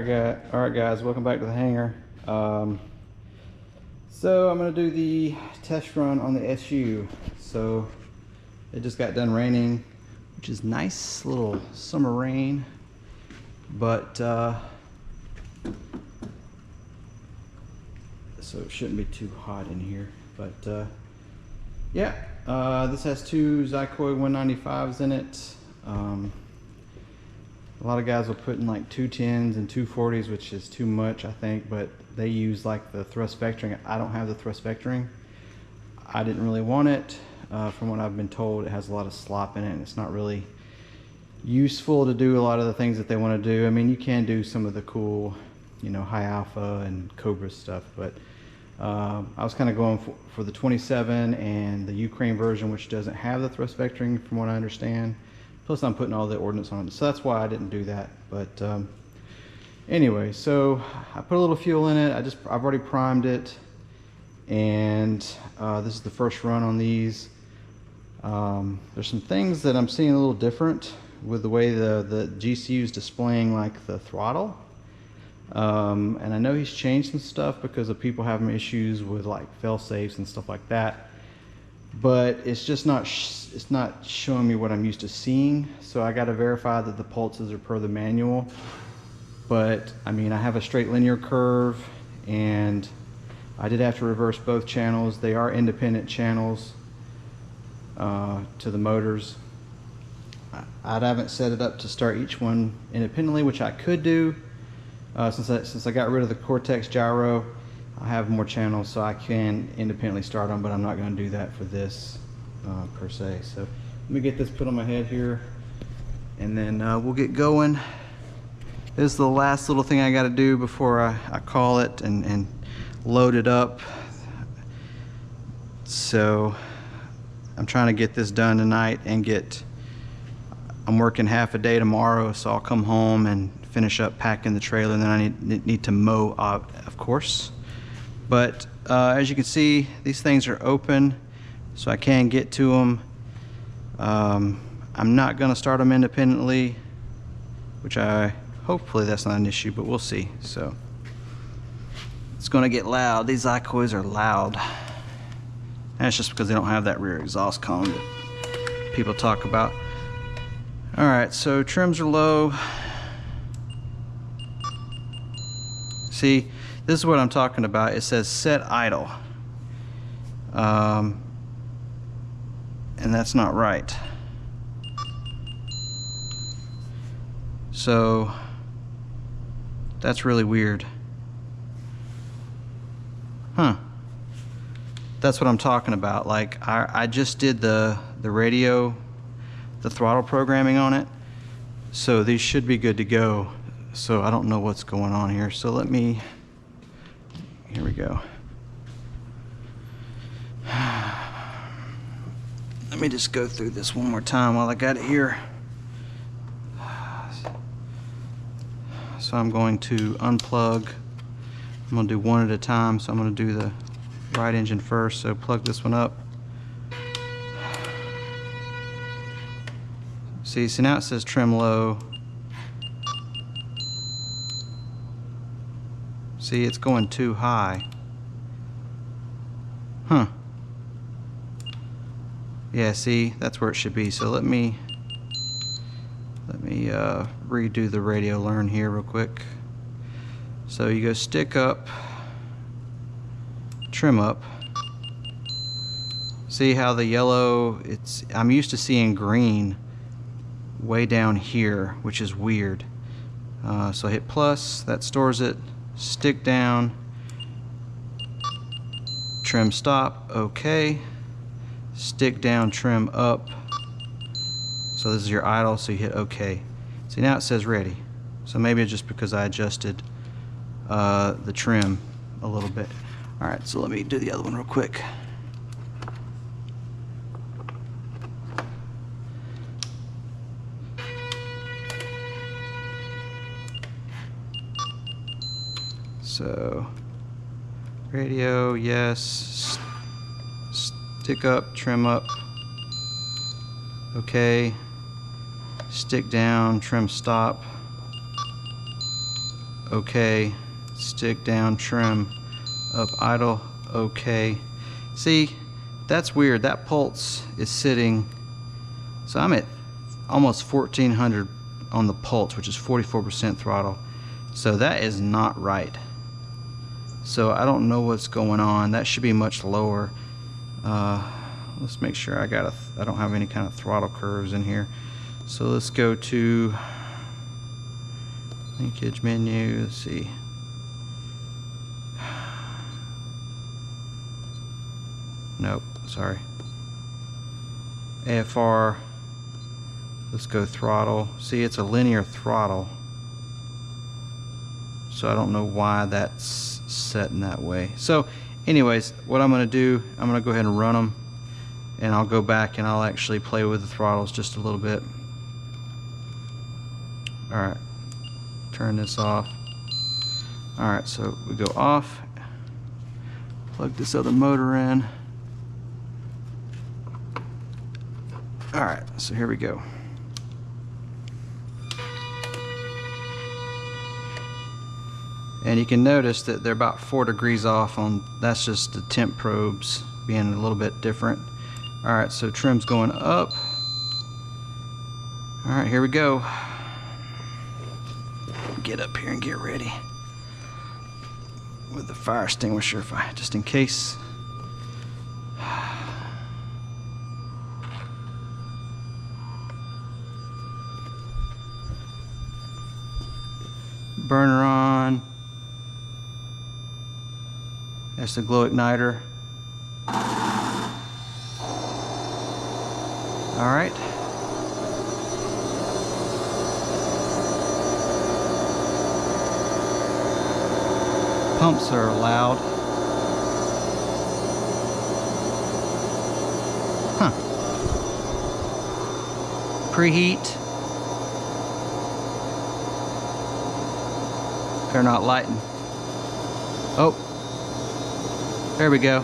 Alright guys, welcome back to the hangar. So I'm going to do the test run on the SU. So it just got done raining, which is nice little summer rain, but so it shouldn't be too hot in here. But yeah, this has two Zycoy 195s in it. A lot of guys will put in like 210s and 240s, which is too much, I think, but they use like the thrust vectoring. I don't have the thrust vectoring. I didn't really want it. From what I've been told, it has a lot of slop in it, and it's not really useful to do a lot of the things that they want to do. I mean, you can do some of the cool, you know, high alpha and Cobra stuff, but I was kind of going for the 27 and the Ukraine version, which doesn't have the thrust vectoring from what I understand. Plus I'm putting all the ordnance on it, so that's why I didn't do that. But anyway, so I put a little fuel in it. I've already primed it, and this is the first run on these. There's some things that I'm seeing a little different with the way the GCU is displaying like the throttle. And I know he's changed some stuff because of people having issues with like fail safes and stuff like that. But it's just not it's not showing me what I'm used to seeing, so I got to verify that the pulses are per the manual. But I mean, I have a straight linear curve, and I did have to reverse both channels. They are independent channels to the motors. I haven't set it up to start each one independently, which I could do. Since I got rid of the Cortex gyro, I have more channels, so I can independently start them, but I'm not going to do that for this per se. So let me get this put on my head here, and then we'll get going. This is the last little thing I got to do before I call it and load it up. So I'm trying to get this done tonight and I'm working half a day tomorrow, so I'll come home and finish up packing the trailer, and then I need to mow, of course. But as you can see, these things are open, so I can get to them. I'm not going to start them independently, which hopefully that's not an issue, but we'll see. So it's going to get loud. These Zycoys are loud. And it's just because they don't have that rear exhaust cone that people talk about. All right, so trims are low. See, this is what I'm talking about. It says set idle, and that's not right. So that's really weird. Huh. That's what I'm talking about. Like I just did the radio, the throttle programming on it, so these should be good to go. So I don't know what's going on here. So here we go. Let me just go through this one more time while I got it here. So I'm going to unplug. I'm going to do one at a time. So I'm going to do the right engine first. So plug this one up. See, so now it says trim low. See, it's going too high. Huh. Yeah, see, that's where it should be. So let me redo the radio learn here real quick. So you go stick up, trim up. See how the yellow, I'm used to seeing green way down here, which is weird. So hit plus, that stores it. Stick down, trim stop, okay. Stick down, trim up. So this is your idle, so you hit okay. See, now it says ready. So maybe it's just because I adjusted the trim a little bit. All right, so let me do the other one real quick. So radio, yes. Stick up, trim up. Okay. Stick down, trim stop. okay. Stick down, trim up, idle, okay. See, that's weird. That pulse is sitting, so I'm at almost 1400 on the pulse, which is 44% throttle. So that is not right. So I don't know what's going on. That should be much lower. Let's make sure I don't have any kind of throttle curves in here. So let's go to linkage menu. Let's see. Nope, sorry. AFR. Let's go throttle. See, it's a linear throttle. So I don't know why that's set in that way. So anyways, what I'm going to do, I'm going to go ahead and run them, and I'll go back and I'll actually play with the throttles just a little bit. Alright, turn this off. Alright, so we go off, plug this other motor in. Alright, so here we go. And you can notice that they're about 4 degrees off on, that's just the temp probes being a little bit different. Alright, so trim's going up. Alright, here we go. Get up here and get ready with the fire extinguisher, just in case. Burner on. That's the glow igniter. All right. Pumps are loud. Huh. Preheat. They're not lighting. Oh. There we go.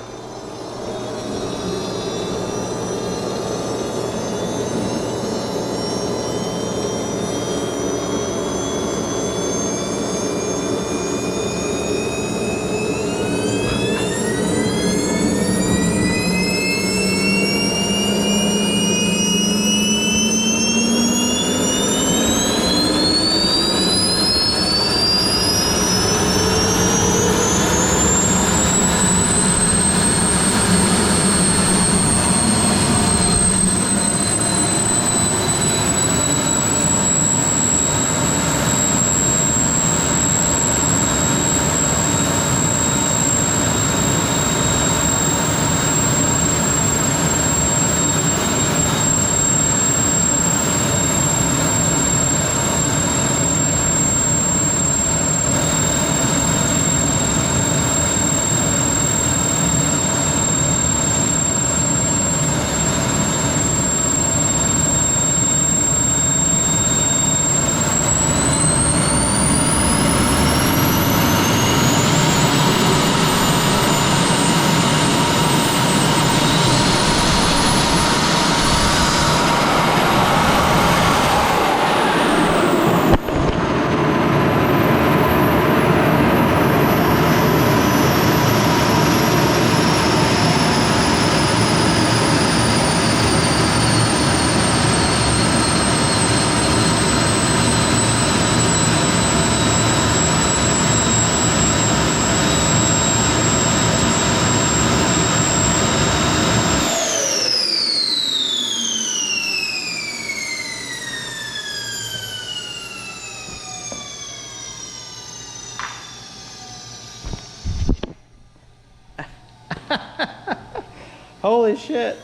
Holy shit.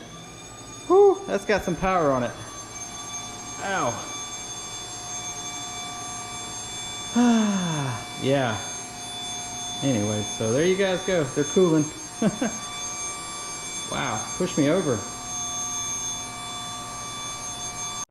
Whew, that's got some power on it. Ow. Yeah. Anyway, so there you guys go. They're cooling. Wow, push me over.